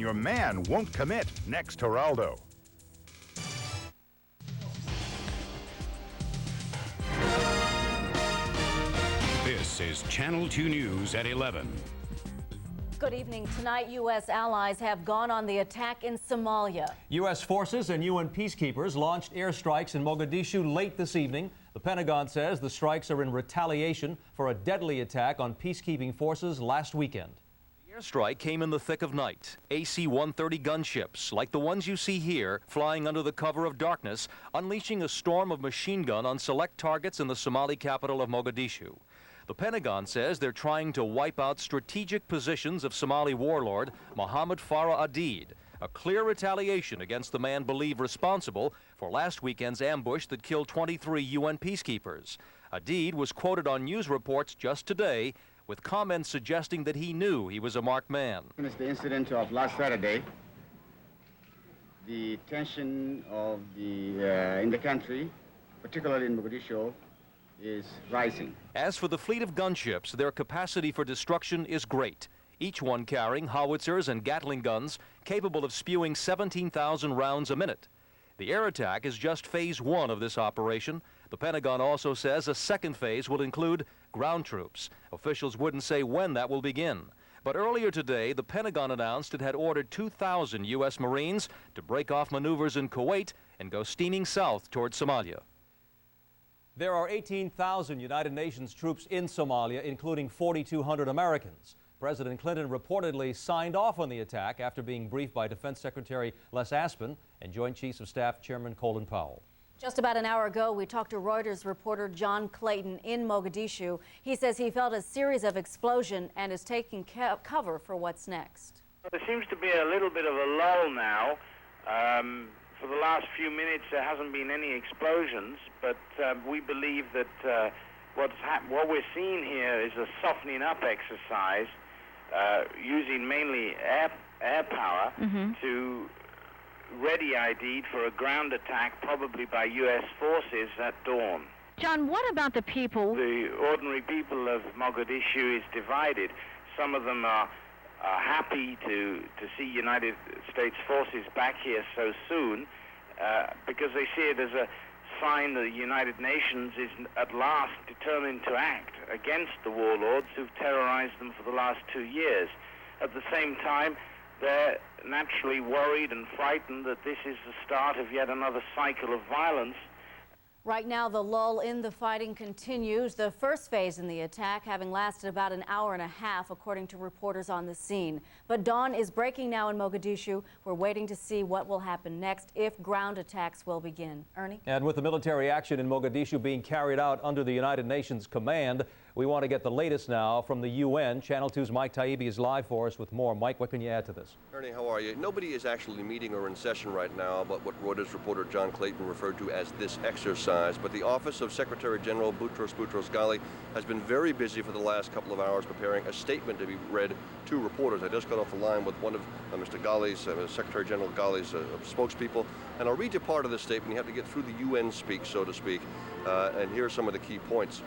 your man won't commit. Next, Geraldo. This is Channel 2 News at 11. Good evening. Tonight, U.S. allies have gone on the attack in Somalia. U.S. forces and UN peacekeepers launched airstrikes in Mogadishu late this evening. The Pentagon says the strikes are in retaliation for a deadly attack on peacekeeping forces last weekend. The airstrike came in the thick of night. AC-130 gunships, like the ones you see here, flying under the cover of darkness, unleashing a storm of machine gun on select targets in the Somali capital of Mogadishu. The Pentagon says they're trying to wipe out strategic positions of Somali warlord Mohammed Farah Aidid, a clear retaliation against the man believed responsible for last weekend's ambush that killed 23 UN peacekeepers. Aidid was quoted on news reports just today with comments suggesting that he knew he was a marked man. Since the incident of last Saturday, the tension of in the country, particularly in Mogadishu, is rising. As for the fleet of gunships, their capacity for destruction is great, each one carrying howitzers and Gatling guns capable of spewing 17,000 rounds a minute. The air attack is just phase one of this operation. The Pentagon also says a second phase will include ground troops. Officials wouldn't say when that will begin. But earlier today, the Pentagon announced it had ordered 2,000 U.S. Marines to break off maneuvers in Kuwait and go steaming south toward Somalia. There are 18,000 United Nations troops in Somalia, including 4,200 Americans. President Clinton reportedly signed off on the attack after being briefed by Defense Secretary Les Aspin and Joint Chiefs of Staff Chairman Colin Powell. Just about an hour ago, we talked to Reuters reporter John Clayton in Mogadishu. He says he felt a series of explosions and is taking cover for what's next. There seems to be a little bit of a lull now. For the last few minutes, there hasn't been any explosions, but we believe that what we're seeing here is a softening up exercise using mainly air power to ready Aidid for a ground attack, probably by U.S. forces at dawn. John, what about the people? The ordinary people of Mogadishu is divided. Some of them are happy to see United States forces back here so soon because they see it as a sign that the United Nations is at last determined to act against the warlords who've terrorized them for the last 2 years. At the same time, they're naturally worried and frightened that this is the start of yet another cycle of violence. Right now, the lull in the fighting continues, the first phase in the attack having lasted about an hour and a half, according to reporters on the scene. But dawn is breaking now in Mogadishu. We're waiting to see what will happen next, if ground attacks will begin. Ernie? And with the military action in Mogadishu being carried out under the United Nations command, we want to get the latest now from the UN. Channel 2's Mike TAIBBI is live for us with more. Mike, what can you add to this? Ernie, how are you? Nobody is actually meeting or in session right now, but what Reuters reporter John Clayton referred to as this exercise. But the Office of Secretary General Boutros Ghali has been very busy for the last couple of hours preparing a statement to be read to reporters. I just got off the line with one of Mr. Ghali's, Secretary General Ghali's spokespeople, and I'll read you part of this statement. You have to get through the UN speak, so to speak, and here are some of the key points.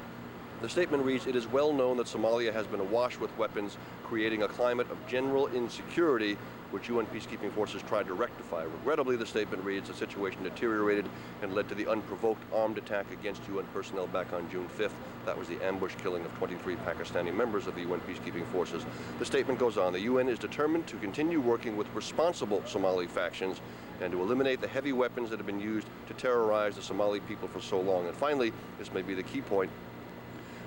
The statement reads, "It is well known that Somalia has been awash with weapons, creating a climate of general insecurity, which UN peacekeeping forces tried to rectify. Regrettably," the statement reads, "the situation deteriorated and led to the unprovoked armed attack against UN personnel back on June 5th. That was the ambush killing of 23 Pakistani members of the UN peacekeeping forces." The statement goes on, "The UN is determined to continue working with responsible Somali factions and to eliminate the heavy weapons that have been used to terrorize the Somali people for so long." And finally, this may be the key point,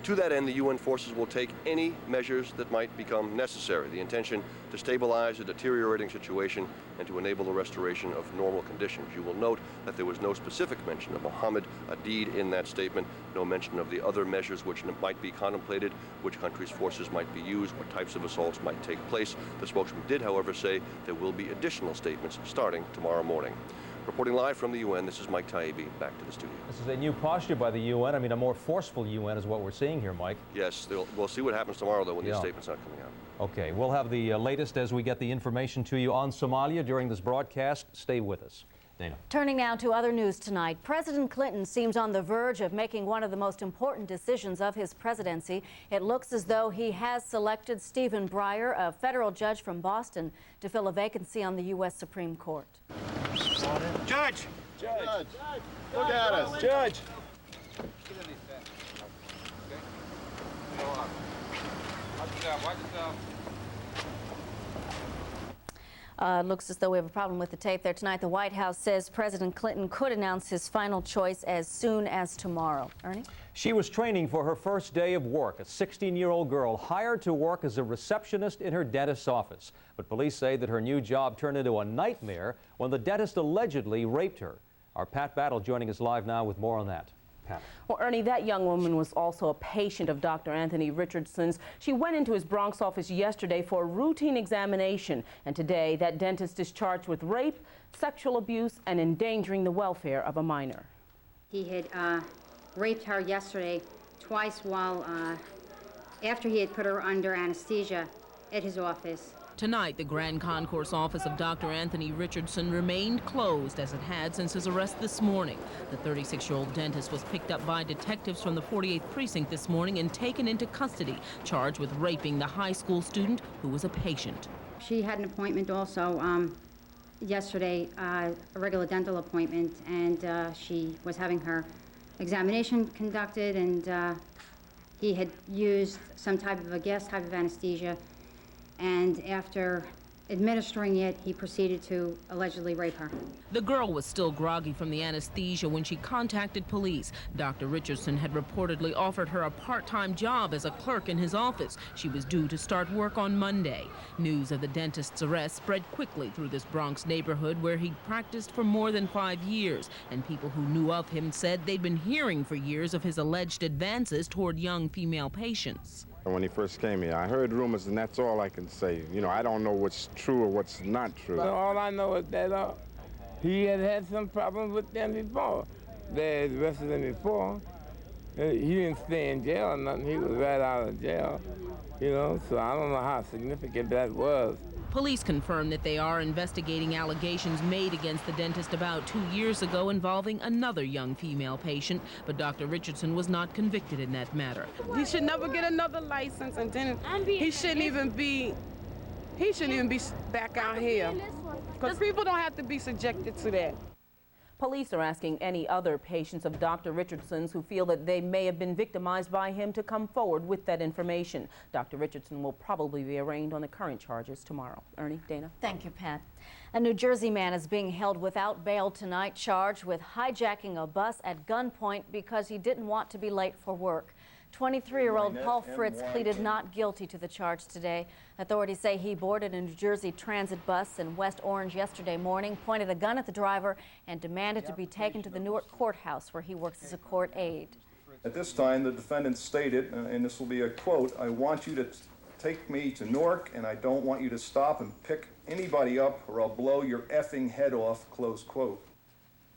to that end, the UN forces will take any measures that might become necessary. The intention to stabilize a deteriorating situation and to enable the restoration of normal conditions. You will note that there was no specific mention of Mohammed Aidid in that statement, no mention of the other measures which might be contemplated, which countries' forces might be used, what types of assaults might take place. The spokesman did, however, say there will be additional statements starting tomorrow morning. Reporting live from the UN, this is Mike TAIBBI, back to the studio. This is a new posture by the UN. I mean, a more forceful UN is what we're seeing here, Mike. Yes, we'll see what happens tomorrow, though, when these statements aren't coming out. Okay, we'll have the latest as we get the information to you on Somalia during this broadcast. Stay with us. Dana. Turning now to other news tonight, President Clinton seems on the verge of making one of the most important decisions of his presidency. It looks as though he has selected Stephen Breyer, a federal judge from Boston, to fill a vacancy on the U.S. Supreme Court. Judge! Judge! Look at us! Judge! Looks as though we have a problem with the tape there tonight. The White House says President Clinton could announce his final choice as soon as tomorrow. Ernie? She was training for her first day of work, a 16-year-old girl hired to work as a receptionist in her dentist's office. But police say that her new job turned into a nightmare when the dentist allegedly raped her. Our Pat Battle joining us live now with more on that. Pat. Well, Ernie, that young woman was also a patient of Dr. Anthony Richardson's. She went into his Bronx office yesterday for a routine examination, and today that dentist is charged with rape, sexual abuse, and endangering the welfare of a minor. He had raped her yesterday twice while after he had put her under anesthesia at his office. Tonight, the Grand Concourse office of Dr. Anthony Richardson remained closed as it had since his arrest this morning. The 36-year-old dentist was picked up by detectives from the 48th precinct this morning and taken into custody, charged with raping the high school student who was a patient. She had an appointment also yesterday, a regular dental appointment, and she was having her examination conducted, and he had used some type of a gas type of anesthesia, and after administering it, he proceeded to allegedly rape her. The girl was still groggy from the anesthesia when she contacted police. Dr. Richardson had reportedly offered her a part-time job as a clerk in his office. She was due to start work on Monday. News of the dentist's arrest spread quickly through this Bronx neighborhood where he'd practiced for more than 5 years, and people who knew of him said they'd been hearing for years of his alleged advances toward young female patients. When he first came here, I heard rumors, and that's all I can say. You know, I don't know what's true or what's not true. But all I know is that he had some problems with them before. They arrested him before. He didn't stay in jail or nothing. He was right out of jail, you know, so I don't know how significant that was. Police confirm that they are investigating allegations made against the dentist about 2 years ago involving another young female patient, but Dr. Richardson was not convicted in that matter. He should never get another license, and then he shouldn't even be back out here, because people don't have to be subjected to that. Police are asking any other patients of Dr. Richardson's who feel that they may have been victimized by him to come forward with that information. Dr. Richardson will probably be arraigned on the current charges tomorrow. Ernie, Dana. Thank you, Pat. A New Jersey man is being held without bail tonight, charged with hijacking a bus at gunpoint because he didn't want to be late for work. 23-year-old Paul Fritz pleaded not guilty to the charge today. Authorities say he boarded a New Jersey transit bus in West Orange yesterday morning, pointed a gun at the driver, and demanded to be taken to the Newark courthouse where he works as a court aide. At this time, the defendant stated, and this will be a quote, "I want you to take me to Newark, and I don't want you to stop and pick anybody up or I'll blow your effing head off," close quote.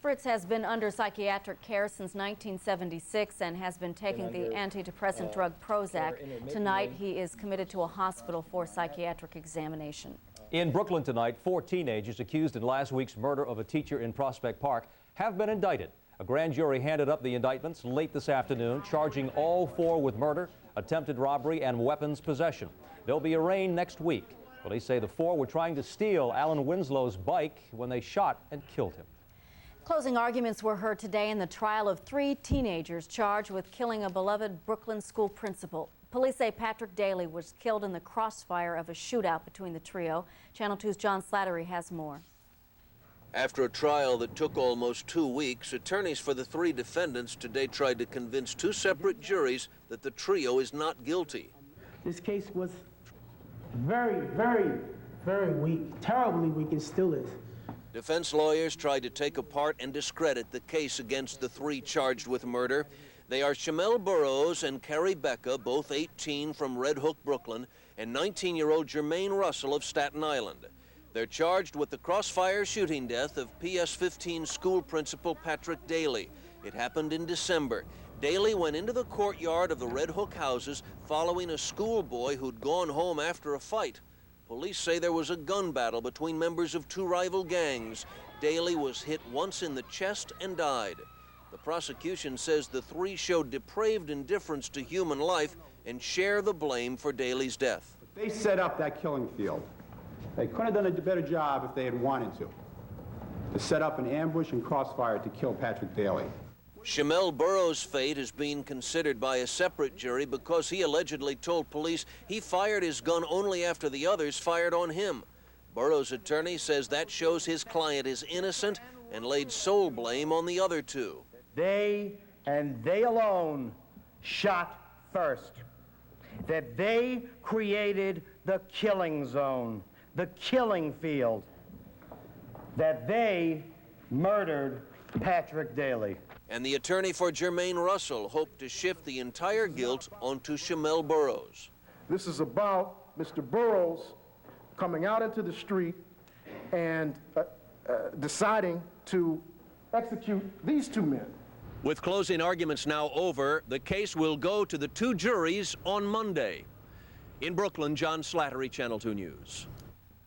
Fritz has been under psychiatric care since 1976 and has been taking the antidepressant drug Prozac. Tonight, he is committed to a hospital for psychiatric examination. In Brooklyn tonight, 4 teenagers accused in last week's murder of a teacher in Prospect Park have been indicted. A grand jury handed up the indictments late this afternoon, charging all 4 with murder, attempted robbery, and weapons possession. They'll be arraigned next week. Police say the 4 were trying to steal Alan Winslow's bike when they shot and killed him. Closing arguments were heard today in the trial of 3 teenagers charged with killing a beloved Brooklyn school principal. Police say Patrick Daly was killed in the crossfire of a shootout between the trio. Channel 2's John Slattery has more. After a trial that took almost 2 weeks, attorneys for the 3 defendants today tried to convince 2 separate juries that the trio is not guilty. This case was very, very, very weak, terribly weak, and still is. Defense lawyers tried to take apart and discredit the case against the 3 charged with murder. They are Shamel Burrows and Carrie Becca, both 18 from Red Hook, Brooklyn, and 19-year-old Jermaine Russell of Staten Island. They're charged with the crossfire shooting death of PS-15 school principal Patrick Daly. It happened in December. Daly went into the courtyard of the Red Hook houses following a schoolboy who'd gone home after a fight. Police say there was a gun battle between members of two rival gangs. Daley was hit once in the chest and died. The prosecution says the three showed depraved indifference to human life and share the blame for Daley's death. They set up that killing field. They could have done a better job if they had wanted to set up an ambush and crossfire to kill Patrick Daley. Shamel Burrows' fate is being considered by a separate jury because he allegedly told police he fired his gun only after the others fired on him. Burrows' attorney says that shows his client is innocent and laid sole blame on the other two. They, and they alone, shot first. That they created the killing zone, the killing field. That they murdered Patrick Daley. And the attorney for Jermaine Russell hoped to shift the entire guilt onto Shamel Burrows. This is about Mr. Burrows coming out into the street and deciding to execute these two men. With closing arguments now over, the case will go to the two juries on Monday. In Brooklyn, John Slattery, Channel 2 News.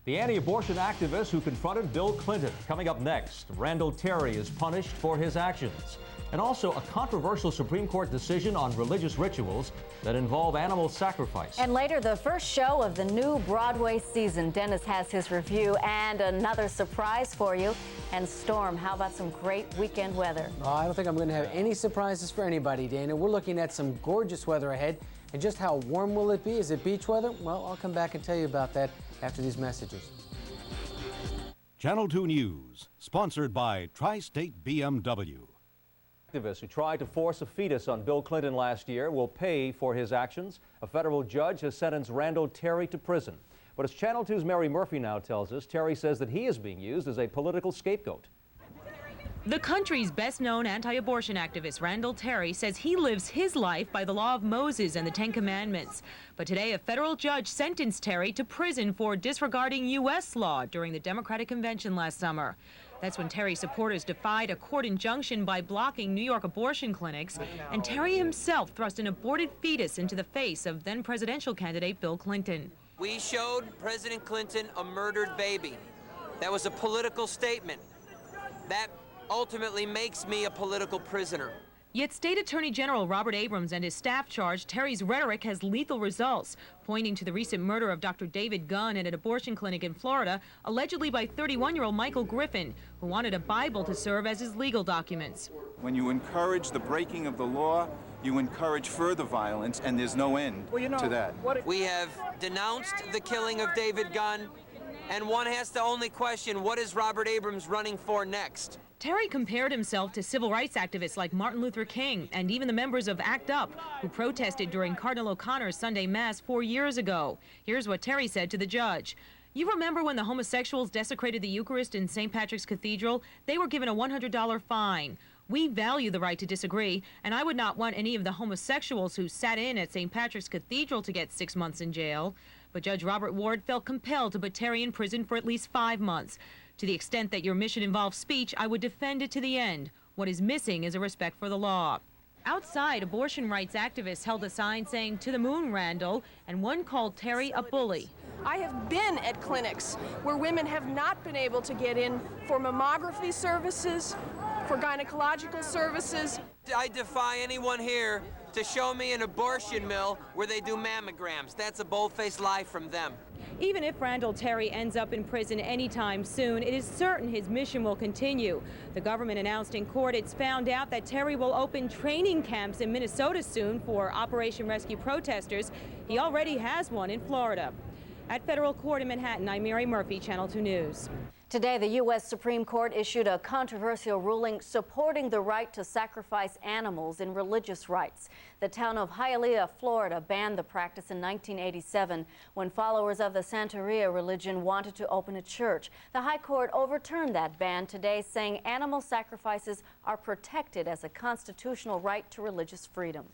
The anti-abortion activist who confronted Bill Clinton. Coming up next, Randall Terry is punished for his actions. And also a controversial Supreme Court decision on religious rituals that involve animal sacrifice. And later, the first show of the new Broadway season. Dennis has his review and another surprise for you. And Storm, how about some great weekend weather? Oh, I don't think I'm going to have any surprises for anybody, Dana. We're looking at some gorgeous weather ahead. And just how warm will it be? Is it beach weather? Well, I'll come back and tell you about that after these messages. Channel 2 News, sponsored by Tri-State BMW. Activists who tried to force a fetus on Bill Clinton last year will pay for his actions. A federal judge has sentenced Randall Terry to prison. But as Channel 2's Mary Murphy now tells us, Terry says that he is being used as a political scapegoat. The country's best-known anti-abortion activist, Randall Terry, says he lives his life by the law of Moses and the Ten Commandments. But today, a federal judge sentenced Terry to prison for disregarding U.S. law during the Democratic convention last summer. That's when Terry supporters defied a court injunction by blocking New York abortion clinics, and Terry himself thrust an aborted fetus into the face of then-presidential candidate Bill Clinton. We showed President Clinton a murdered baby. That was a political statement. That ultimately makes me a political prisoner. Yet State Attorney General Robert Abrams and his staff charge Terry's rhetoric has lethal results, pointing to the recent murder of Dr. David Gunn at an abortion clinic in Florida, allegedly by 31-year-old Michael Griffin, who wanted a Bible to serve as his legal documents. When you encourage the breaking of the law, you encourage further violence, and there's no end to that. We have denounced the killing of David Gunn, and one has to only question, what is Robert Abrams running for next? Terry compared himself to civil rights activists like Martin Luther King and even the members of ACT UP, who protested during Cardinal O'Connor's Sunday Mass 4 years ago. Here's what Terry said to the judge. You remember when the homosexuals desecrated the Eucharist in St. Patrick's Cathedral? They were given a $100 fine. We value the right to disagree, and I would not want any of the homosexuals who sat in at St. Patrick's Cathedral to get 6 months in jail. But Judge Robert Ward felt compelled to put Terry in prison for at least 5 months. To the extent that your mission involves speech, I would defend it to the end. What is missing is a respect for the law. Outside, abortion rights activists held a sign saying, "To the moon, Randall," and one called Terry a bully. I have been at clinics where women have not been able to get in for mammography services, for gynecological services. I defy anyone here to show me an abortion mill where they do mammograms. That's a bold-faced lie from them. Even if Randall Terry ends up in prison anytime soon, it is certain his mission will continue. The government announced in court it's found out that Terry will open training camps in Minnesota soon for Operation Rescue protesters. He already has one in Florida. At federal court in Manhattan, I'm Mary Murphy, Channel 2 News. Today, the U.S. Supreme Court issued a controversial ruling supporting the right to sacrifice animals in religious rites. The town of Hialeah, Florida, banned the practice in 1987 when followers of the Santeria religion wanted to open a church. The High Court overturned that ban today, saying animal sacrifices are protected as a constitutional right to religious freedom.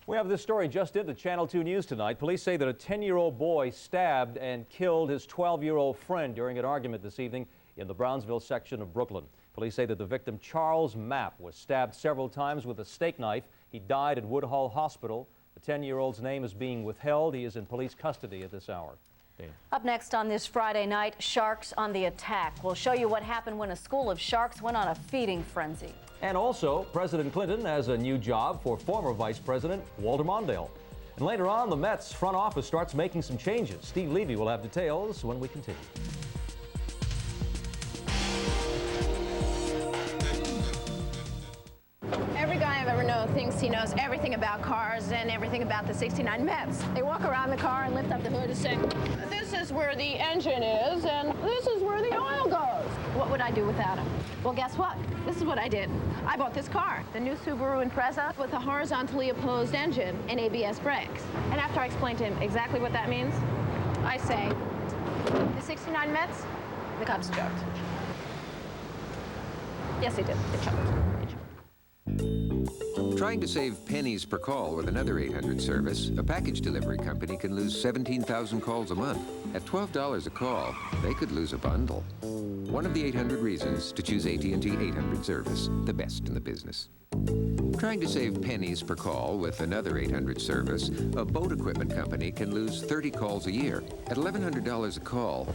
We have this story just into Channel 2 News tonight. Police say that a 10-year-old boy stabbed and killed his 12-year-old friend during an argument this evening in the Brownsville section of Brooklyn. Police say that the victim, Charles Mapp, was stabbed several times with a steak knife. He died at Woodhull Hospital. The 10-year-old's name is being withheld. He is in police custody at this hour. Dana. Up next on this Friday night, sharks on the attack. We'll show you what happened when a school of sharks went on a feeding frenzy. And also, President Clinton has a new job for former Vice President Walter Mondale. And later on, the Mets front office starts making some changes. Steve Levy will have details when we continue. Every guy I've ever known thinks he knows everything about cars and everything about the 69 Mets. They walk around the car and lift up the hood and say, this is where the engine is and this is where the oil goes. What would I do without him? Well, guess what? This is what I did. I bought this car, the new Subaru Impreza with a horizontally opposed engine and ABS brakes. And after I explained to him exactly what that means, I say, the 69 Mets, the Cubs joked. Yes, they did. They choked. Trying to save pennies per call with another 800 service, a package delivery company can lose 17,000 calls a month. At $12 a call, they could lose a bundle. One of the 800 reasons to choose AT&T 800 service, the best in the business. Trying to save pennies per call with another 800 service, a boat equipment company can lose 30 calls a year. At $1,100 a call,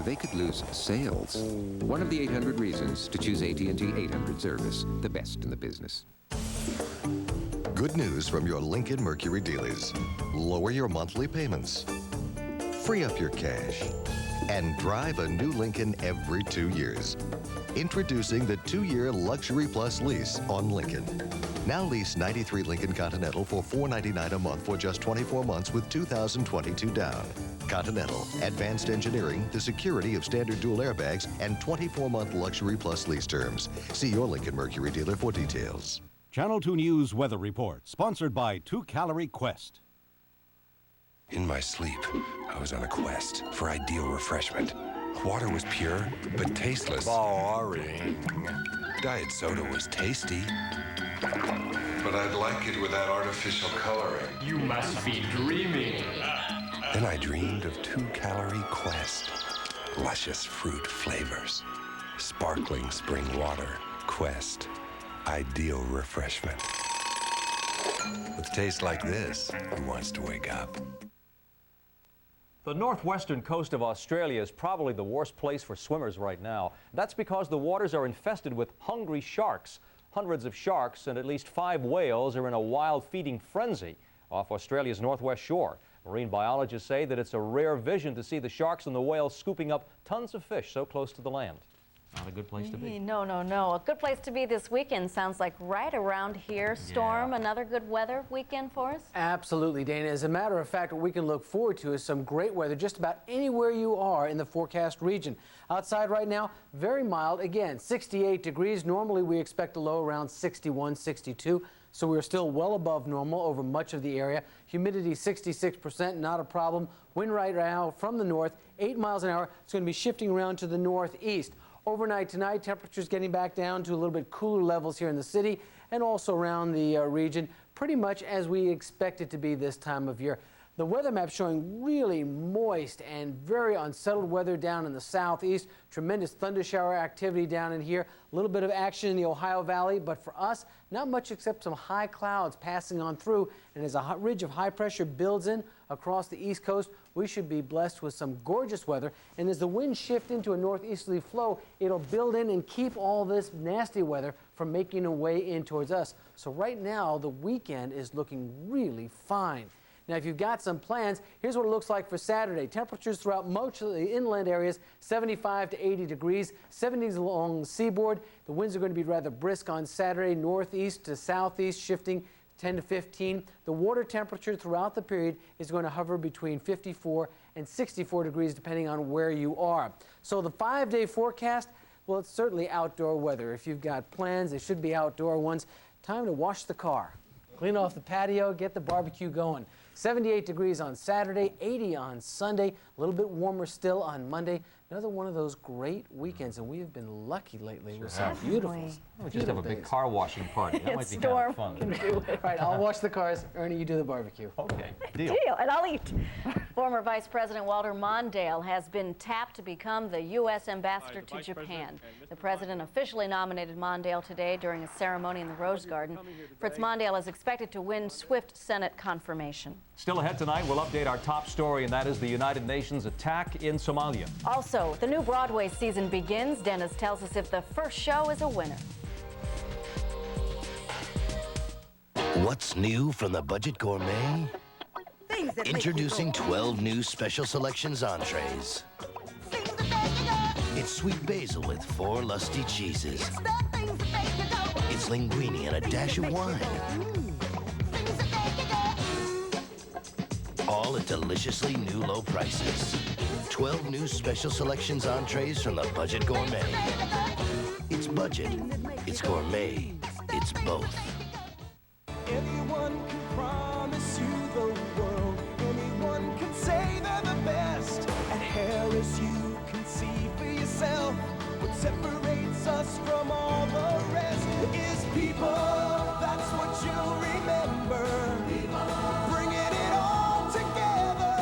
they could lose sales. One of the 800 reasons to choose AT&T 800 service, the best in the business. Good news from your Lincoln Mercury dealers. Lower your monthly payments, free up your cash, and drive a new Lincoln every 2 years. Introducing the 2-year Luxury Plus lease on Lincoln. Now lease 93 Lincoln Continental for $499 a month for just 24 months with 2022 down. Continental, advanced engineering, the security of standard dual airbags, and 24-month Luxury Plus lease terms. See your Lincoln Mercury dealer for details. Channel 2 News Weather Report, sponsored by 2 Calorie Quest. In my sleep, I was on a quest for ideal refreshment. Water was pure, but tasteless. Boring. Diet soda was tasty, but I'd like it without artificial coloring. You must be dreaming. Then I dreamed of 2 Calorie Quest. Luscious fruit flavors. Sparkling spring water. Quest. Ideal refreshment. With taste like this, who wants to wake up? The northwestern coast of Australia is probably the worst place for swimmers right now. That's because the waters are infested with hungry sharks. Hundreds of sharks and at least 5 whales are in a wild feeding frenzy off Australia's northwest shore. Marine biologists say that it's a rare vision to see the sharks and the whales scooping up tons of fish so close to the land. Not a good place to be. No. A good place to be this weekend sounds like right around here. Storm, another good weather weekend for us? Absolutely, Dana. As a matter of fact, what we can look forward to is some great weather just about anywhere you are in the forecast region. Outside right now, very mild. Again, 68 degrees. Normally, we expect a low around 61, 62. So we're still well above normal over much of the area. Humidity 66%, not a problem. Wind right now from the north, 8 miles an hour. It's going to be shifting around to the northeast. Overnight tonight, temperatures getting back down to a little bit cooler levels here in the city and also around the region, pretty much as we expect it to be this time of year. The weather map showing really moist and very unsettled weather down in the southeast. Tremendous thundershower activity down in here. A little bit of action in the Ohio Valley, but for us, not much except some high clouds passing on through. And as a ridge of high pressure builds in across the east coast, we should be blessed with some gorgeous weather. And as the winds shift into a northeasterly flow, it'll build in and keep all this nasty weather from making a way in towards us. So right now, the weekend is looking really fine. Now, if you've got some plans, here's what it looks like for Saturday. Temperatures throughout most of the inland areas, 75 to 80 degrees, 70s along the seaboard. The winds are going to be rather brisk on Saturday, northeast to southeast, shifting 10 to 15. The water temperature throughout the period is going to hover between 54 and 64 degrees, depending on where you are. So the 5-day forecast, well, it's certainly outdoor weather. If you've got plans, they should be outdoor ones. Time to wash the car, clean off the patio, get the barbecue going. 78 degrees on Saturday, 80 on Sunday, a little bit warmer still on Monday. Another one of those great weekends, and we have been lucky lately with some beautiful. We just have a big car washing party. That might be kind of fun. All right, I'll wash the cars. Ernie, you do the barbecue. Okay, deal. And I'll eat. Former Vice President Walter Mondale has been tapped to become the U.S. ambassador to Japan. The president officially nominated Mondale today during a ceremony in the Rose Garden. Fritz Mondale is expected to win swift Senate confirmation. Still ahead tonight, we'll update our top story, and that is the United Nations attack in Somalia. Also, the new Broadway season begins. Dennis tells us if the first show is a winner. What's new from the Budget Gourmet? Introducing 12 new special selections entrees. It's sweet basil with 4 lusty cheeses. It's linguine and a dash of wine. All at deliciously new low prices. 12 new special selections entrees from the Budget Gourmet. It's budget, it's gourmet, it's both. Everyone can promise you the world. Anyone can say they're the best. At Harris, you can see for yourself. What separates us from all the rest is people. That's what you'll remember. Bringing it all together.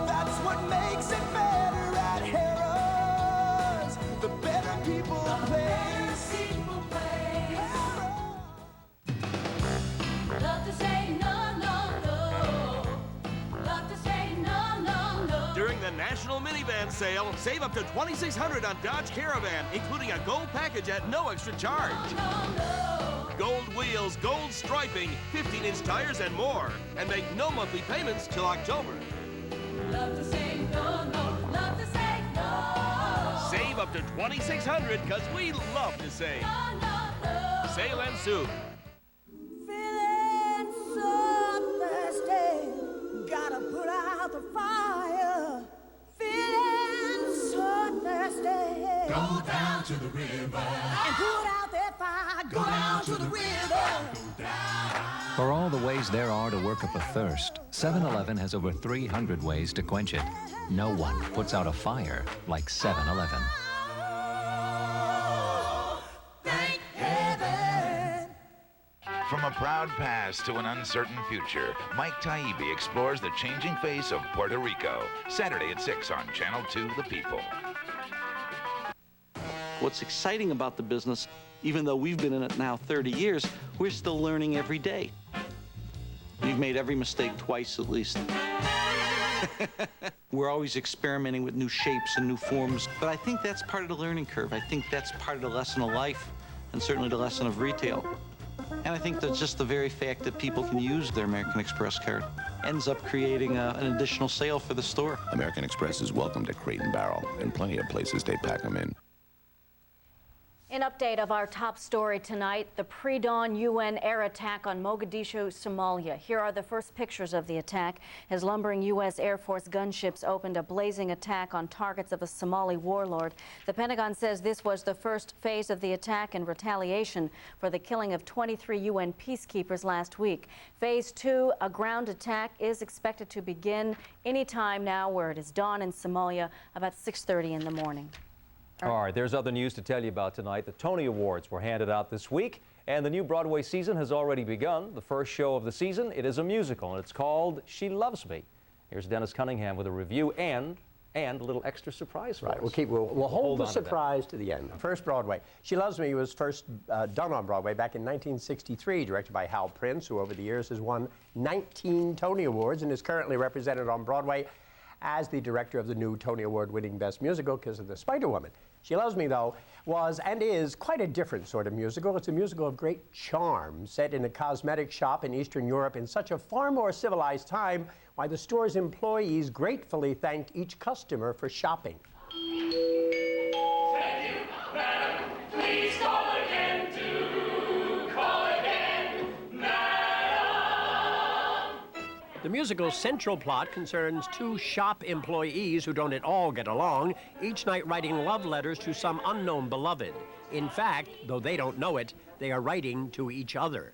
That's what makes it better at Harris. The better people place. During the National Minivan Sale, save up to $2,600 on Dodge Caravan, including a gold package at no extra charge. Gold wheels, gold striping, 15-inch tires, and more. And make no monthly payments till October. Love to say no, no, love to say no. Save up to $2,600 because we love to save. Sale ends soon. Feeling so thirsty, gotta put out the fire. Feeling so thirsty. Go down to the river and put out that fire. Go down to the river. For all the ways there are to work up a thirst, 7-Eleven has over 300 ways to quench it. No one puts out a fire like 7-Eleven. Thank heaven. From a proud past to an uncertain future, Mike TAIBBI explores the changing face of Puerto Rico. Saturday at 6 on Channel 2, The People. What's exciting about the business, even though we've been in it now 30 years, we're still learning every day. We've made every mistake twice at least. We're always experimenting with new shapes and new forms, but I think that's part of the learning curve. I think that's part of the lesson of life, and certainly the lesson of retail. And I think that just the very fact that people can use their American Express card ends up creating an additional sale for the store. American Express is welcome to Crate and Barrel, and plenty of places they pack them in. An update of our top story tonight, the pre-dawn UN air attack on Mogadishu, Somalia. Here are the first pictures of the attack as lumbering U.S. Air Force gunships opened a blazing attack on targets of a Somali warlord. The Pentagon says this was the first phase of the attack in retaliation for the killing of 23 UN peacekeepers last week. Phase 2, a ground attack, is expected to begin any time now, where it is dawn in Somalia about 6:30 in the morning. All right, there's other news to tell you about tonight. The Tony Awards were handed out this week, and the new Broadway season has already begun. The first show of the season, it is a musical, and it's called She Loves Me. Here's Dennis Cunningham with a review and a little extra surprise for us. We'll hold the surprise to the end. First Broadway. She Loves Me was first done on Broadway back in 1963, directed by Hal Prince, who over the years has won 19 Tony Awards and is currently represented on Broadway as the director of the new Tony Award-winning Best Musical because of The Spider-Woman. She Loves Me, though, was and is quite a different sort of musical. It's a musical of great charm, set in a cosmetic shop in Eastern Europe in such a far more civilized time, why the store's employees gratefully thanked each customer for shopping. Thank you, madam. Please call again to call again, madam. The musical's central plot concerns two shop employees who don't at all get along, each night writing love letters to some unknown beloved. In fact, though they don't know it, they are writing to each other.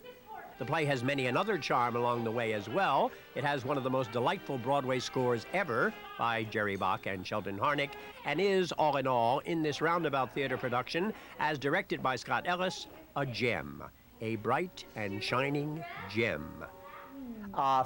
The play has many another charm along the way as well. It has one of the most delightful Broadway scores ever by Jerry Bach and Sheldon Harnick, and is, all in all, in this roundabout theater production, as directed by Scott Ellis, a gem. A bright and shining gem.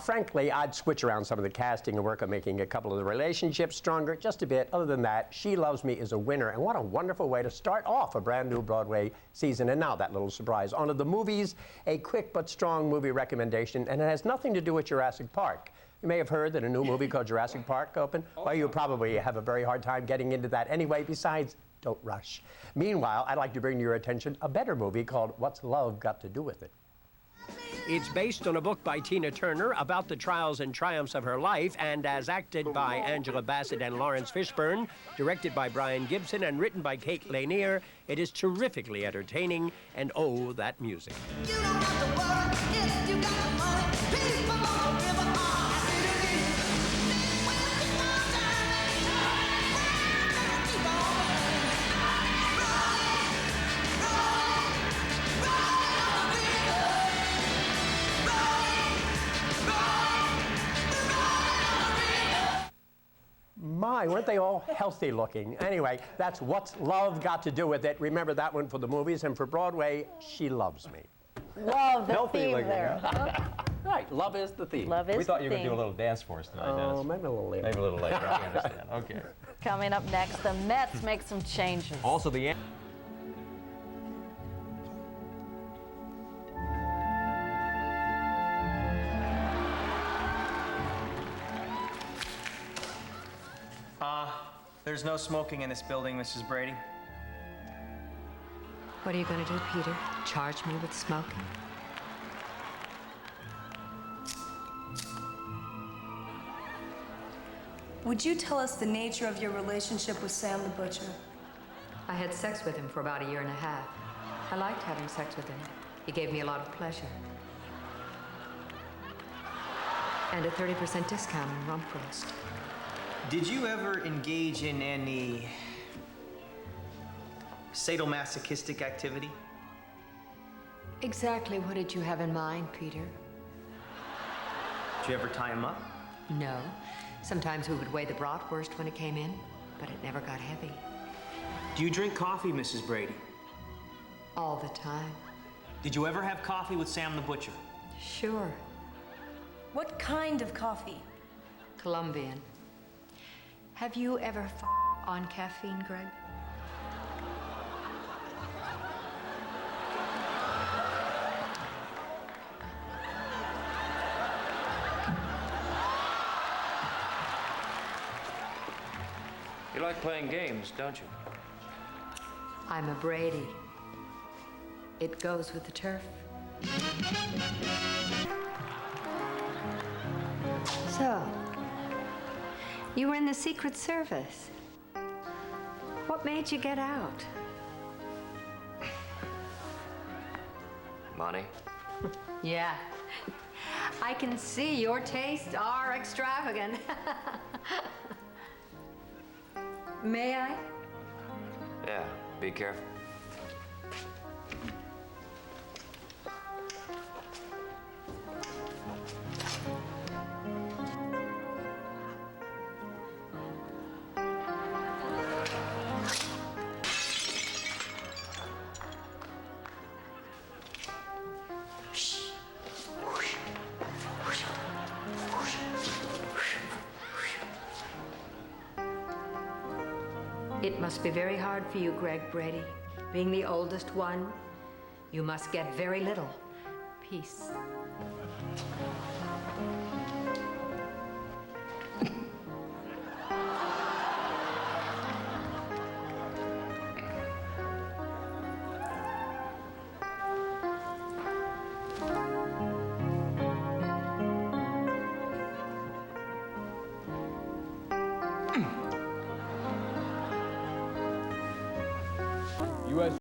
Frankly, I'd switch around some of the casting and work on making a couple of the relationships stronger just a bit. Other than that, She Loves Me is a winner, and what a wonderful way to start off a brand new Broadway season. And now that little surprise. On to the movies, a quick but strong movie recommendation, and it has nothing to do with Jurassic Park. You may have heard that a new movie called Jurassic Park opened. Well, you probably have a very hard time getting into that anyway. Besides, don't rush. Meanwhile, I'd like to bring to your attention a better movie called What's Love Got to Do with It? It's based on a book by Tina Turner about the trials and triumphs of her life, and as acted by Angela Bassett and Lawrence Fishburne, directed by Brian Gibson, and written by Kate Lanier, it is terrifically entertaining, and oh, that music. My, weren't they all healthy looking? Anyway, that's What's Love Got to Do with It. Remember that one for the movies, and for Broadway, She Loves Me. Love the Healthy theme looking, there. huh? Right, love is the theme. Love is We thought the you were going to theme. do a little dance for us tonight, Dennis. Oh, maybe a little later. Maybe a little later, I understand. Okay. Coming up next, the Mets make some changes. Also, the... There's no smoking in this building, Mrs. Brady. What are you going to do, Peter? Charge me with smoking? Would you tell us the nature of your relationship with Sam the Butcher? I had sex with him for about 1.5 years. I liked having sex with him. He gave me a lot of pleasure. And a 30% discount on rump roast. Did you ever engage in any sadomasochistic activity? Exactly what did you have in mind, Peter? Did you ever tie him up? No. Sometimes we would weigh the bratwurst when it came in, but it never got heavy. Do you drink coffee, Mrs. Brady? All the time. Did you ever have coffee with Sam the Butcher? Sure. What kind of coffee? Colombian. Have you ever on caffeine, Greg? You like playing games, don't you? I'm a Brady. It goes with the turf. So, you were in the Secret Service. What made you get out? Money. Yeah. I can see your tastes are extravagant. May I? Yeah, be careful. It must be very hard for you, Greg Brady. Being the oldest one, you must get very little peace. U.S.